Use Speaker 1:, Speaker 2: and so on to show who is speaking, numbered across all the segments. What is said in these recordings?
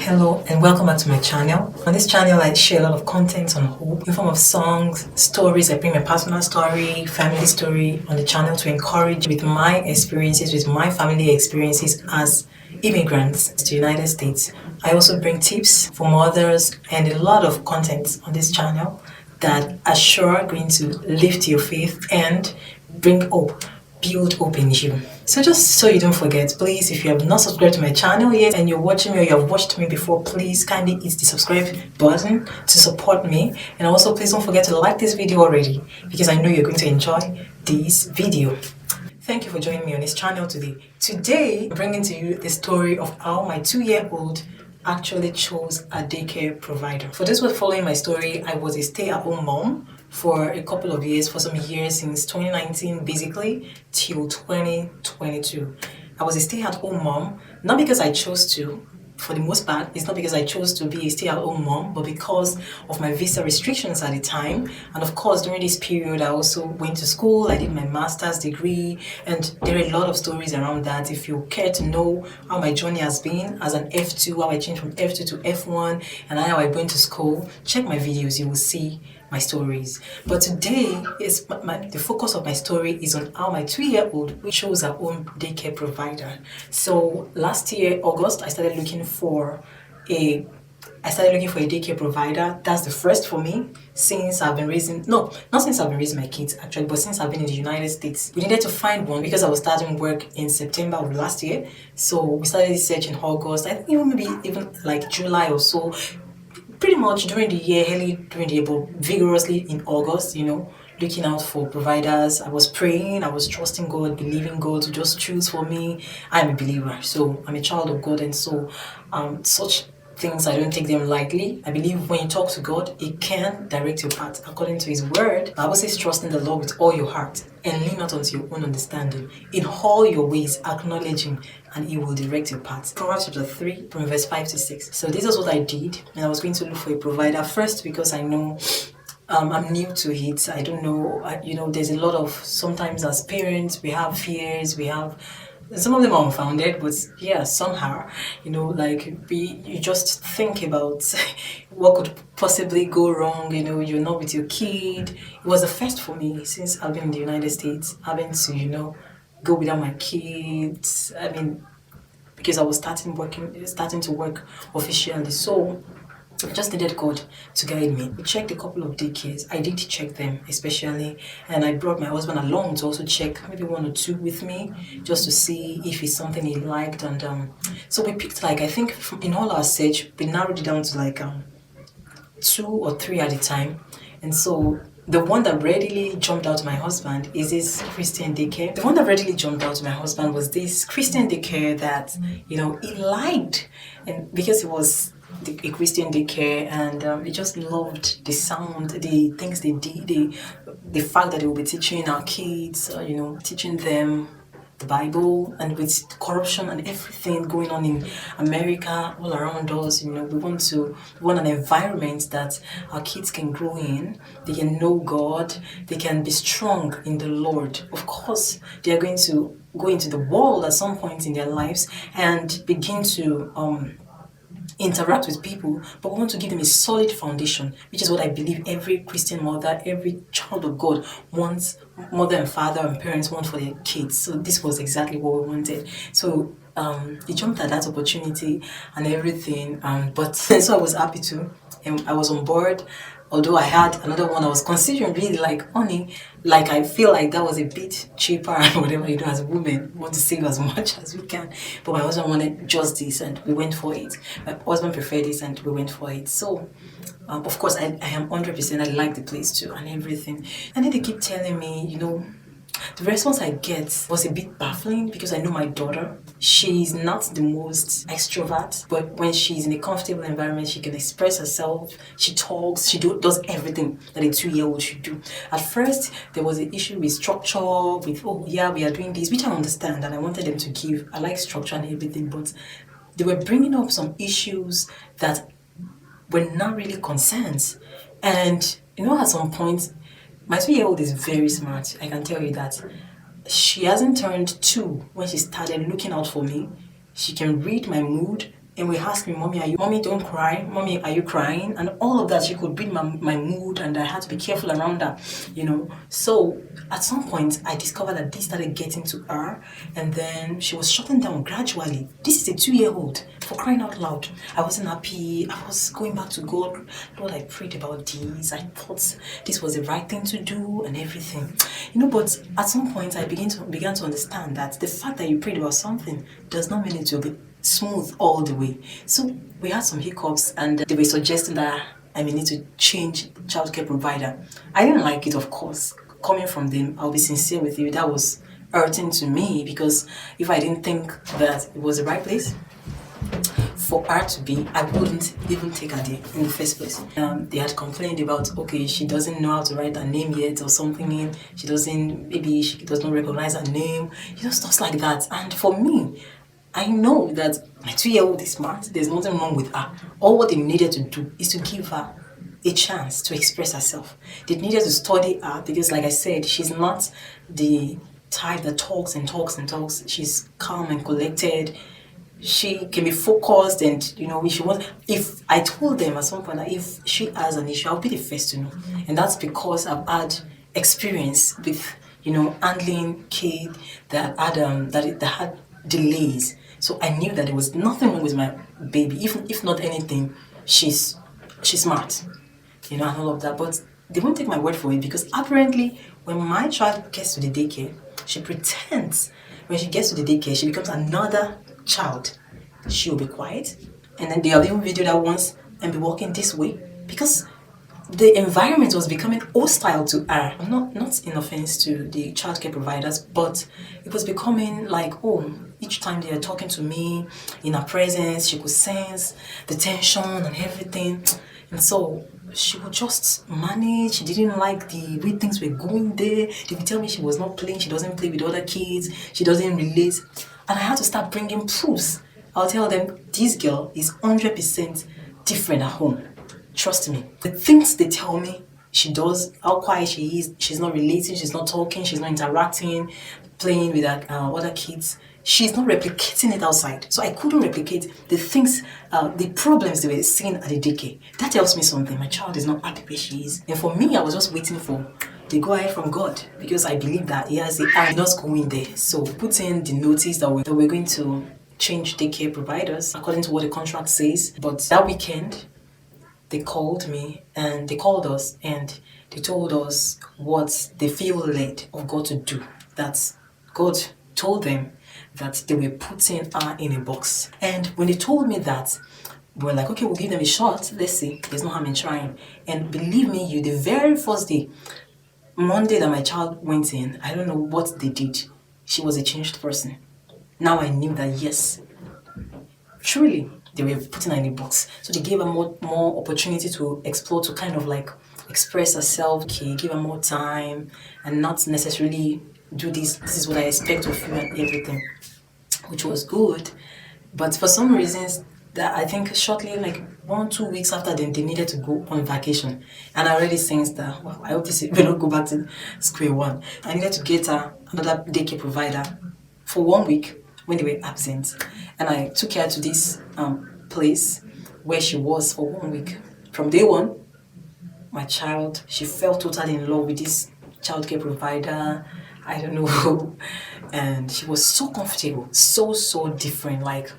Speaker 1: Hello and welcome back to my channel. On this channel I share a lot of content on hope in form of songs, stories. I bring my personal story, family story on the channel to encourage with my experiences, with my family experiences as immigrants to the United States. I also bring tips for mothers and a lot of content on this channel that are sure going to lift your faith and bring hope. Build hope in you. So just so you don't forget, please, if you have not subscribed to my channel yet and you're watching me or you have watched me before, please kindly hit the subscribe button to support me. And also please don't forget to like this video already because I know you're going to enjoy this video. Thank you for joining me on this channel today. Today, I'm bringing to you the story of how my 2-year-old actually chose a daycare provider. For those who are following my story, I was a stay-at-home mom for a couple of years, for some years, since 2019 basically till 2022. I was a stay-at-home mom, not because I chose to. For the most part, it's not because I chose to be a stay-at-home mom, but because of my visa restrictions at the time. And of course, during this period, I also went to school. I did my master's degree, and there are a lot of stories around that. If you care to know how my journey has been as an F2, how I changed from F2 to F1, and how I went to school, check my videos. You will see my stories. But today, the focus of my story is on how my 2-year-old chose her own daycare provider. So last year, August, I started looking for a daycare provider. That's the first for me since I've been raising, no, not since I've been raising my kids actually, but since I've been in the United States. We needed to find one because I was starting work in September of last year. So we started this search in August. I think even like July or so. Pretty much during the year, early during the year, but vigorously in August, looking out for providers. I was praying, I was trusting God, believing God to just choose for me. I'm a believer, so I'm a child of God, and so such things, I don't take them lightly. I believe when you talk to God, He can direct your path according to His word. The Bible says, trust in the Lord with all your heart and lean not unto your own understanding. In all your ways, acknowledge Him, and He will direct your path. Proverbs chapter 3, from verse 5 to 6. So this is what I did, and I was going to look for a provider first because I know I'm new to it. I don't know, there's a lot of, sometimes as parents, we have fears, some of them are unfounded, but yeah, somehow, you just think about what could possibly go wrong. You're not with your kid. It was the first for me since I've been in the United States, having to, go without my kids. I mean, because I was starting to work officially, so I just needed God to guide me. We checked a couple of daycares. I did check them especially, and I brought my husband along to also check maybe 1 or 2 with me, just to see if it's something he liked. And so we picked, I think in all our search, we narrowed it down to 2 or 3 at a time. And so the one that readily jumped out to my husband is this Christian daycare. The one that readily jumped out to my husband was this Christian daycare that, he liked, and because it was a Christian daycare, and he just loved the sound, the things they did, the fact that they will be teaching our kids, teaching them the Bible, and with corruption and everything going on in America, all around us, we want an environment that our kids can grow in. They can know God, they can be strong in the Lord. Of course, they are going to go into the world at some point in their lives and begin to interact with people, but we want to give them a solid foundation, which is what I believe every Christian mother, every child of God wants, mother and father and parents want for their kids. So this was exactly what we wanted. So he jumped at that opportunity and everything, but so I was happy to, and I was on board. Although I had another one I was considering, really honey, I feel like that was a bit cheaper and whatever, as a woman, we want to save as much as we can. But my husband wanted just this and we went for it. My husband preferred this and we went for it. So, of course, I am 100%, I like the place too and everything. And then they keep telling me, the response I get was a bit baffling because I know my daughter, she's not the most extrovert, but when she's in a comfortable environment, she can express herself, she talks, she does everything that a 2-year-old should do. At first, there was an issue with structure, with, oh yeah, we are doing this, which I understand and I wanted them to give. I like structure and everything, but they were bringing up some issues that were not really concerns. And, at some point, my 2-year-old is very smart, I can tell you that. She hasn't turned 2 when she started looking out for me. She can read my mood, and we asked me, Mommy, don't cry. Mommy, are you crying? And all of that, she could read my mood, and I had to be careful around her, So at some point, I discovered that this started getting to her, and then she was shutting down gradually. This is a 2-year-old, for crying out loud. I wasn't happy. I was going back to God. Lord, I prayed about this. I thought this was the right thing to do and everything. But at some point, I began to understand that the fact that you prayed about something does not mean it will be smooth all the way. So we had some hiccups, and they were suggesting that I may need to change childcare provider. I didn't like it, of course. Coming from them, I'll be sincere with you, that was hurting to me, because if I didn't think that it was the right place for her to be, I wouldn't even take her there in the first place. They had complained about, okay, she doesn't know how to write her name yet or something. Maybe she does not recognize her name, stuff like that. And for me, I know that my 2-year-old is smart. There's nothing wrong with her. All what they needed to do is to give her a chance to express herself. They needed to study her because, like I said, she's not the type that talks and talks and talks. She's calm and collected. She can be focused, and if I told them at some point that if she has an issue, I'll be the first to know. And that's because I've had experience with handling kids that had delays. So I knew that there was nothing wrong with my baby. If not anything, she's smart, and all of that. But they won't take my word for it, because apparently when my child gets to the daycare, she pretends when she gets to the daycare, she becomes another child. She will be quiet, and then they'll even video that once and be walking this way, because the environment was becoming hostile to her. Not in offense to the childcare providers, but it was becoming like, each time they are talking to me in her presence, she could sense the tension and everything. And so she would just manage. She didn't like the way things were going there. They would tell me she was not playing. She doesn't play with other kids. She doesn't relate. And I had to start bringing proofs. I'll tell them, this girl is 100% different at home. Trust me. The things they tell me she does, how quiet she is, she's not relating, she's not talking, she's not interacting, playing with other kids, she's not replicating it outside. So I couldn't replicate the things, the problems they were seeing at the daycare. That tells me something. My child is not happy where she is. And for me, I was just waiting for the go ahead from God, because I believe that He has the eye not going there. So put in the notice that we're going to change daycare providers according to what the contract says. But that weekend, they called us, and they told us what they feel led of God to do. That God told them that they were putting her in a box. And when they told me that, we were like, okay, we'll give them a shot. Let's see. There's no harm in trying. And believe me, the very first day, Monday that my child went in, I don't know what they did. She was a changed person. Now I knew that, yes, truly, they were putting her in a box. So they gave her more opportunity to explore, to kind of like express herself, okay, give her more time, and not necessarily do this is what I expect of you and everything, which was good. But for some reasons, that I think shortly, like 1-2 weeks after them, they needed to go on vacation. And I already sensed that, well, I hope this will not go back to square one. I needed to get her another daycare provider for 1 week when they were absent. And I took her to this place where she was for 1 week. From day one, my child, she fell totally in love with this childcare provider. I don't know. And she was so comfortable, so different. Like,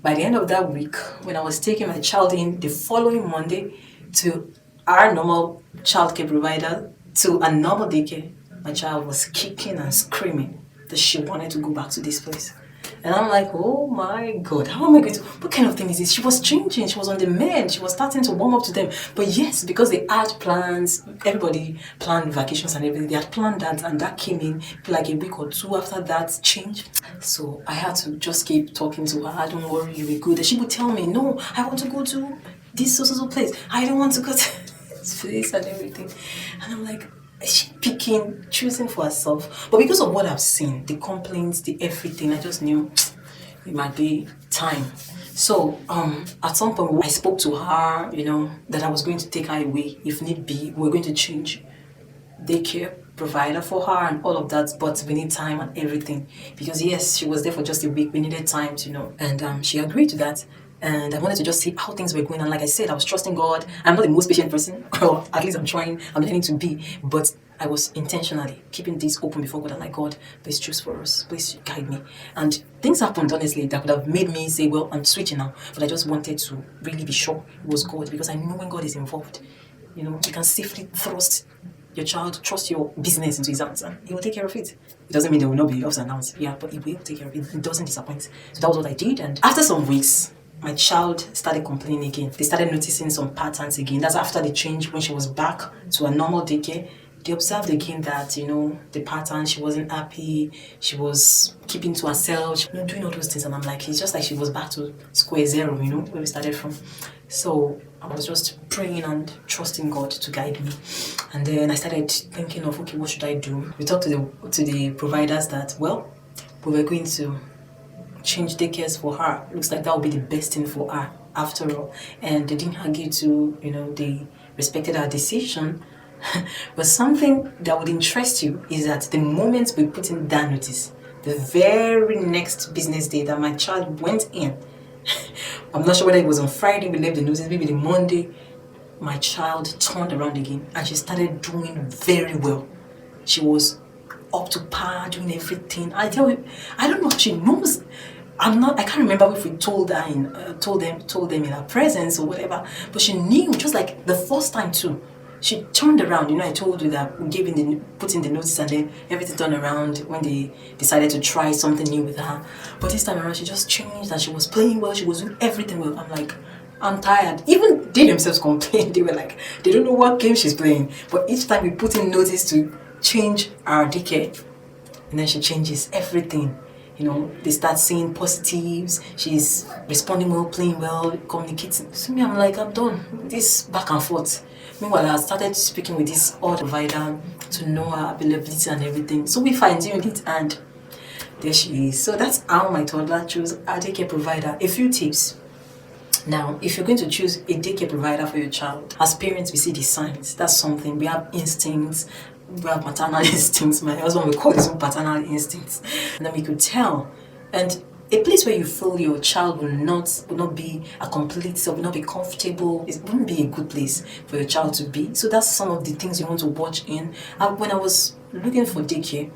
Speaker 1: by the end of that week, when I was taking my child in the following Monday to our normal childcare provider, to a normal daycare, my child was kicking and screaming that she wanted to go back to this place. And I'm like, oh my God, how am I going to, what kind of thing is this? She was changing, she was on the mend, she was starting to warm up to them. But yes, because they had plans, everybody planned vacations and everything, they had planned that, and that came in like a week or two after that change. So I had to just keep talking to her, don't worry, you'll be good. And she would tell me, no, I want to go to this so place. I don't want to go to this place and everything. And I'm like, she picking, choosing for herself. But because of what I've seen, the complaints, the everything, I just knew it might be time. So at some point I spoke to her, that I was going to take her away if need be. We're going to change daycare provider for her and all of that, but we need time and everything. Because yes, she was there for just a week, we needed time, and she agreed to that. and I wanted to just see how things were going. And like I said, I was trusting God. I'm not the most patient person, or at least I'm learning to be, but I was intentionally keeping this open before God and like, God, please choose for us, please guide me. And things happened, honestly, that would have made me say, well, I'm switching now. But I just wanted to really be sure it was God, because I know when God is involved, you can safely thrust your child, trust your business into his hands, and he will take care of it. It doesn't mean there will not be ups and downs, yeah, but he will take care of it. He doesn't disappoint. So that was what I did. And after some weeks, my child started complaining again. They started noticing some patterns again. That's after the change when she was back to a normal daycare. They observed again that, the pattern, she wasn't happy, she was keeping to herself, doing all those things. And I'm like, it's just like she was back to square zero, where we started from. So I was just praying and trusting God to guide me. And then I started thinking of, okay, what should I do? We talked to the providers that, well, we were going to change daycares for her. Looks like that would be the best thing for her after all. And they didn't argue to, they respected our decision. But something that would interest you is that the moment we put in that notice, the very next business day that my child went in, I'm not sure whether it was on Friday we left the notice, maybe the Monday, my child turned around again and she started doing very well. She was up to par, doing everything. I tell you, I don't know if she knows. I can't remember if we told her told them in her presence or whatever, but she knew just like the first time too. She turned around, I told you that we put in the notice and then everything turned around when they decided to try something new with her. But this time around, she just changed and she was playing well, she was doing everything well. I'm like, I'm tired. Even they themselves complained. They were like, they don't know what game she's playing. But each time we put in notice to change our daycare, and then she changes everything. They start seeing positives. She's responding well, playing well, communicating. So me, I'm like, I'm done with this back and forth. Meanwhile, I started speaking with this other provider to know her availability and everything. So we fine-tuned it, and there she is. So that's how my toddler chose a daycare provider. A few tips. Now, if you're going to choose a daycare provider for your child, as parents, we see the signs. That's something. We have instincts. We have maternal instincts. My husband will call this one paternal instincts. And then we could tell. And a place where you feel your child will not be a complete self, will not be comfortable, it wouldn't be a good place for your child to be. So that's some of the things you want to watch in. When I was looking for daycare,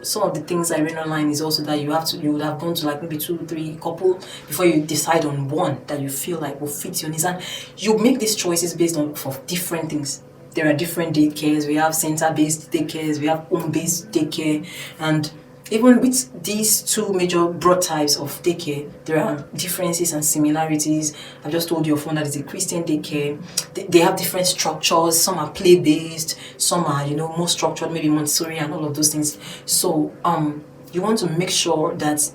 Speaker 1: some of the things I read online is also that you would have gone to like maybe 2, 3 couple before you decide on one that you feel like will fit your needs. And you make these choices based on for different things. There are different daycares. We have center-based daycares, we have home-based daycare, and even with these two major broad types of daycare, there are differences and similarities. I just told your phone that it's a Christian daycare. They have different structures. Some are play-based, some are, more structured, maybe Montessori and all of those things. So you want to make sure that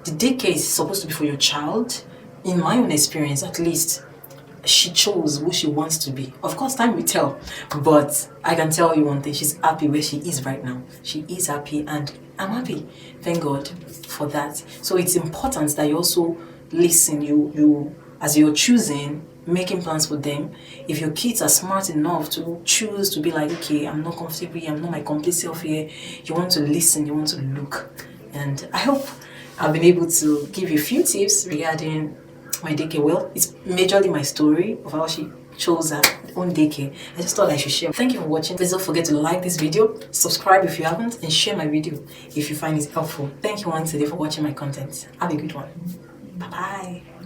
Speaker 1: the daycare is supposed to be for your child. In my own experience, at least, she chose who she wants to be. Of course, time will tell, but I can tell you one thing: she's happy where she is right now. She is happy, and I'm happy. Thank God for that. So it's important that you also listen. You as you're choosing, making plans for them. If your kids are smart enough to choose to be like, okay, I'm not comfortable here, I'm not my complete self here, you want to listen, you want to look. And I hope I've been able to give you a few tips regarding my daycare. Well, it's majorly my story of how she chose her own daycare. I just thought I should share. Thank you for watching. Please don't forget to like this video, subscribe if you haven't, and share my video if you find it helpful. Thank you once again for watching my content. Have a good one. Bye bye.